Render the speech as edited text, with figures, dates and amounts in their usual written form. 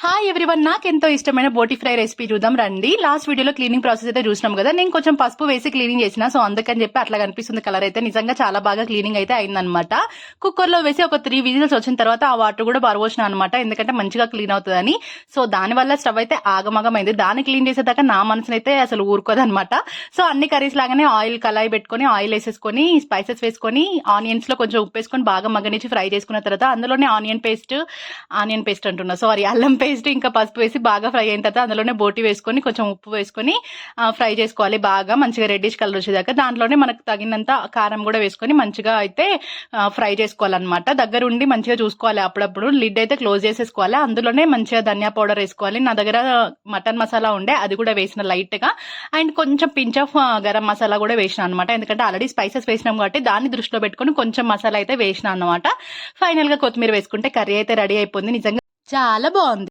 Hi everyone, నాకెంతో ఇష్టమైన బోటి ఫ్రై రెసిపీ చూద్దాం రండి. లాస్ట్ వీడియోలో క్లీనింగ్ ప్రాసెస్ అయితే చూసినాం కదా. నేను కొంచెం పసుపు వేసి క్లీనింగ్ చేసిన, సో అందుకని చెప్పి అట్లా కనిపిస్తుంది. కలర్ అయితే నిజంగా చాలా బాగా క్లీనింగ్ అయితే అయిందనమాట. కుక్కర్ లో వేసి ఒక 3 విజిల్స్ వచ్చిన తర్వాత ఆ వాటర్ కూడా బరవచ్చిన అనమాట, ఎందుకంటే మంచిగా క్లీన్ అవుతుందని. సో దాని వల్ల స్టవ్ అయితే ఆగమగమైంది. దాన్ని క్లీన్ చేసేదాకా నా మనసునైతే అసలు ఊరుకోదనమాట. సో అన్ని కర్రీస్ లాగానే ఆయిల్ కళాయి పెట్టుకుని ఆయిల్ వేసేసుకొని స్పైసెస్ వేసుకొని ఆనియన్స్ లో కొంచెం ఉప్పు వేసుకొని బాగా మగ్గనిచ్చి ఫ్రై చేసుకున్న తర్వాత అందులోనే ఆనియన్ పేస్ట్ అంటున్నా, సారీ, అల్లం పేస్ట్ ఇంకా పసుపు వేసి బాగా ఫ్రై అయిన తర్వాత అందులోనే బోటి వేసుకొని కొంచెం ఉప్పు వేసుకొని ఫ్రై చేసుకోవాలి. బాగా మంచిగా రెడ్డిష్ కలర్ వచ్చేదాకా దాంట్లోనే మనకు తగినంత కారం కూడా వేసుకొని మంచిగా అయితే ఫ్రై చేసుకోవాలన్నమాట. దగ్గర ఉండి మంచిగా చూసుకోవాలి. అప్పుడప్పుడు లిడ్ అయితే క్లోజ్ చేసేసుకోవాలి. అందులోనే మంచిగా ధనియా పౌడర్ వేసుకోవాలి. నా దగ్గర మటన్ మసాలా ఉండే, అది కూడా వేసిన లైట్ గా. అండ్ కొంచెం పించ్ ఆఫ్ గరం మసాలా కూడా వేసిన అనమాట, ఎందుకంటే ఆల్రెడీ స్పైసెస్ వేసినాం కాబట్టి దాన్ని దృష్టిలో పెట్టుకుని కొంచెం మసాలా అయితే వేసిన అనమాట. ఫైనల్ గా కొత్తిమీర వేసుకుంటే కర్రీ అయితే రెడీ అయిపోయింది. నిజంగా చాలా బాగుంది.